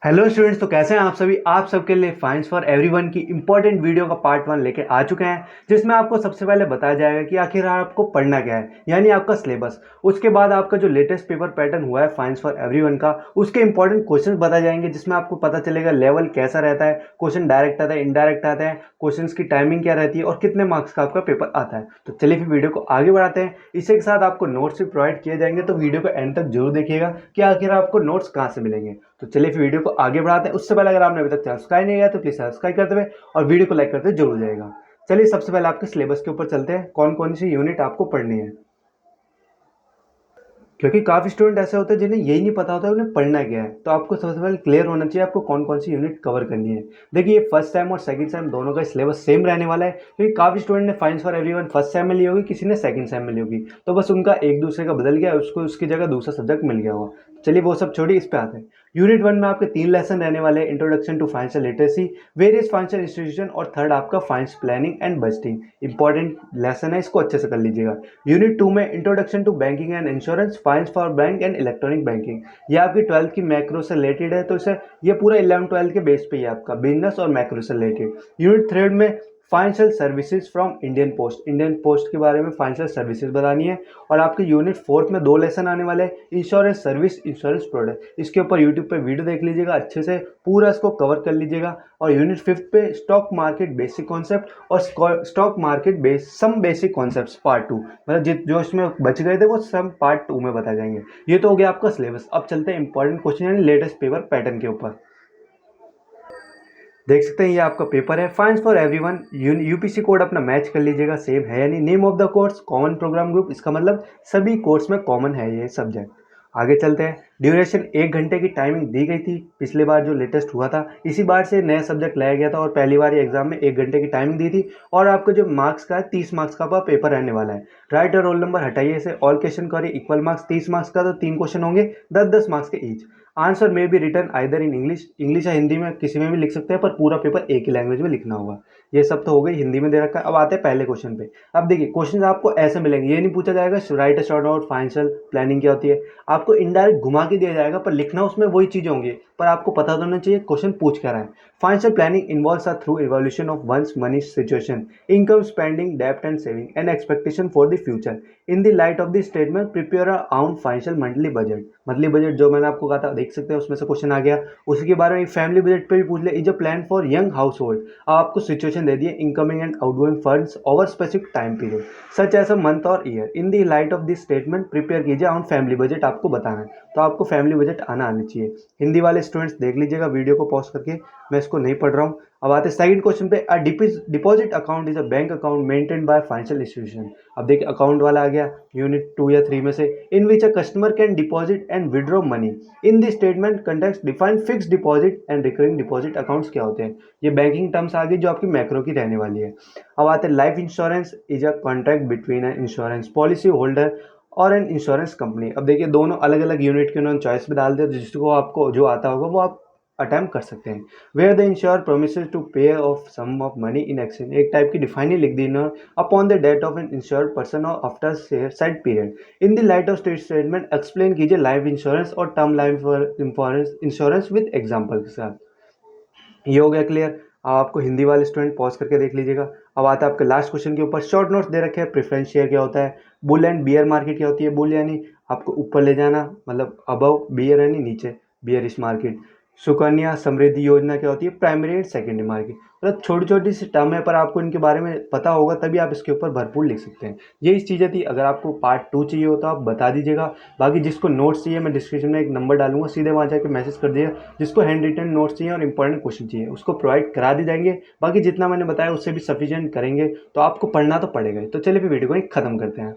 Hello students, तो कैसे हैं आप सभी। आप सबके लिए फाइंस फॉर एवरीवन की इंपॉर्टेंट वीडियो का पार्ट 1 लेके आ चुके हैं, जिसमें आपको सबसे पहले बताया जाएगा कि आखिर आपको पढ़ना क्या है, यानी आपका सिलेबस। उसके बाद आपका जो लेटेस्ट पेपर पैटर्न हुआ है फाइंस फॉर एवरीवन का, उसके इंपॉर्टेंट क्वेश्चन बताए जाएंगे, जिसमें आपको पता चलेगा लेवल कैसा रहता है, क्वेश्चन डायरेक्ट आता है, इनडायरेक्ट आता है, क्वेश्चन की टाइमिंग क्या रहती है और कितने मार्क्स का आपका पेपर आता है। तो चलिए फिर वीडियो को आगे बढ़ाते हैं। इसी के साथ आपको नोट्स भी प्रोवाइड किए जाएंगे, तो वीडियो को एंड तक जरूर देखिएगा कि आखिर आपको नोट्स कहाँ से मिलेंगे। तो चलिए फिर वीडियो को आगे बढ़ाते हैं। उससे पहले अगर आपने अभी तक सब्सक्राइब नहीं किया तो प्लीज सब्सक्राइब करते हुए और वीडियो को लाइक करते जरूर जाएगा। चलिए सबसे पहले आपके सिलेबस के ऊपर चलते हैं, कौन कौन सी यूनिट आपको पढ़नी है, क्योंकि काफ़ी स्टूडेंट ऐसे होते हैं जिन्हें यही नहीं पता होता है उन्हें पढ़ना क्या है। तो आपको सबसे पहले क्लियर होना चाहिए आपको कौन कौन सी यूनिट कवर करनी है। देखिए फर्स्ट टाइम और सेकंड टाइम दोनों का सिलेबस सेम रहने वाला है, क्योंकि काफ़ी स्टूडेंट ने फाइंस फॉर एवरीवन फर्स्ट टाइम में ली होगी, किसी ने सेकंड टाइम में ली होगी, तो बस उनका एक दूसरे का बदल गया, उसको उसकी जगह दूसरा सब्जेक्ट मिल गया होगा। चलिए वो सब छोड़िए, इस पे आते हैं। यूनिट 1 में आपके 3 लेसन रहने वाले हैं, introduction to financial literacy, various financial institution और थर्ड आपका finance planning and budgeting. Important lesson है, इसको अच्छे से कर लीजिएगा। यूनिट 2 में introduction to banking and insurance, finance for bank and electronic banking. ये आपकी 12th की मैक्रो से रिलेटेड है, तो इसे ये पूरा 11-12 के बेस पे ही आपका बिजनेस और मैक्रो से रिलेटेड। यूनिट 3 में financial services from Indian post के बारे में फाइनेंशियल सर्विसेज बतानी है। और आपके यूनिट 4 में 2 लेसन आने वाले हैं, इंश्योरेंस सर्विस, इंश्योरेंस प्रोडक्ट। इसके ऊपर यूट्यूब पे वीडियो देख लीजिएगा, अच्छे से पूरा इसको कवर कर लीजिएगा। और यूनिट 5 पे स्टॉक मार्केट बेसिक कॉन्सेप्ट और stock market some basic concept part 2, मतलब जो इसमें बच गए थे वो सब पार्ट 2 में बताए जाएंगे। ये तो हो गया आपका सिलेबस। अब चलते हैं इंपॉर्टेंट क्वेश्चन यानी लेटेस्ट पेपर पैटर्न के ऊपर। देख सकते हैं ये आपका पेपर है finance for everyone. UPC code अपना मैच कर लीजिएगा, सेम है यानी। Name of the course common programme group, इसका मतलब सभी कोर्स में कॉमन है ये सब्जेक्ट। आगे चलते हैं। ड्यूरेशन 1 घंटे की टाइमिंग दी गई थी, पिछले बार जो लेटेस्ट हुआ था इसी बार से नया सब्जेक्ट लाया गया था, और पहली बार ये एग्जाम में 1 घंटे की टाइमिंग दी थी। और आपको जो मार्क्स का है 30 मार्क्स का पेपर रहने वाला है। राइट और रोल नंबर हटाइए इसे, ऑल क्वेश्चन करिए इक्वल मार्क्स। 30 मार्क्स का तो 3 क्वेश्चन होंगे, 10-10 मार्क्स के ईच। आंसर में be return either in English या हिंदी में किसी में भी लिख सकते हैं, पर पूरा पेपर एक ही लैंग्वेज में लिखना होगा। ये सब तो हो गई, हिंदी में दे रखा है। अब आते हैं पहले क्वेश्चन पे। अब देखिए क्वेश्चन आपको ऐसे मिलेंगे, ये नहीं पूछा जाएगा right a short out financial planning क्या होती है। आपको इनडायरेक्ट घुमा के दिया जाएगा, पर लिखना उसमें वही चीज़ होंगी, पर आपको पता तो होना चाहिए क्वेश्चन पूछ क्या रहा है। Financial planning involves a through evolution of one's money situation, income, spending, डेब्ट and saving and expectation for the future. In the light of the statement prepare a own financial monthly budget. Monthly budget जो मैंने आपको कहा था, देख सकते हैं उसमें से क्वेश्चन आ गया। उसी के बारे में फैमिली बजट पे भी पूछ ले, is a plan for young household. अब आपको सिचुएशन दे दिए, incoming and outgoing funds over specific time period such as a month और year. In the light of this statement prepare कीजिए ऑन फैमिली बजट, आपको बताना है। तो आपको फैमिली बजट आना चाहिए। हिंदी वाले स्टूडेंट्स देख लीजिएगा वीडियो को पॉज करके, मैं इसको नहीं पढ़ रहा हूँ। अब आते हैं सेकंड क्वेश्चन पे। A deposit account is a bank account maintain by financial institution. अब देखिए अकाउंट वाला आ गया यूनिट 2 या 3 में से। In which a customer can deposit and withdraw money in this statement context define fixed deposit and recurring deposit accounts क्या होते हैं। ये बैंकिंग टर्म्स आ गई जो आपकी मैक्रो की रहने वाली है। अब आते हैं life insurance is a contract between an insurance policy holder और एन इंश्योरेंस कंपनी। अब देखिए दोनों अलग अलग यूनिट के उन्होंने चॉइस में डाल दिया, जिसको आपको जो आता होगा वो आप अटैम्प्ट कर सकते हैं। Where the insure promises to pay of sum of money in exchange, एक टाइप की डिफाइन ही लिख दी इन्होंने, upon the death of an insured person और after set period. In the light of state statement explain कीजिए life insurance और term life insurance with example के साथ। ये हो गया क्लियर। अब आपको हिंदी वाले स्टूडेंट पॉज करके देख लीजिएगा। अब आता है आपके लास्ट क्वेश्चन के ऊपर। शॉर्ट नोट्स दे रखे हैं, प्रेफरेंस शेयर क्या होता है, बुल एंड बियर मार्केट क्या होती है। बुल यानी आपको ऊपर ले जाना, मतलब अबव, बियर यानी नीचे, बियरिश मार्केट। सुकन्या समृद्धि योजना क्या होती है, प्राइमरी एंड सेकेंडरी मार्केट। मतलब छोटी छोटी सी टर्म है, पर आपको इनके बारे में पता होगा तभी आप इसके ऊपर भरपूर लिख सकते हैं। यही चीज़ें थी। अगर आपको पार्ट 2 चाहिए हो तो आप बता दीजिएगा। बाकी जिसको नोट्स चाहिए मैं डिस्क्रिप्शन में एक नंबर डालूंगा, सीधे वहाँ जाकर मैसेज कर दिए। जिसको हैंड रिटन नोट्स चाहिए और इंपॉर्टेंट क्वेश्चन चाहिए उसको प्रोवाइड करा दी जाएंगे। बाकी जितना मैंने बताया उससे भी सफिशिएंट करेंगे, तो आपको पढ़ना तो पड़ेगा ही। तो चलिए फिर वीडियो को ही खत्म करते हैं।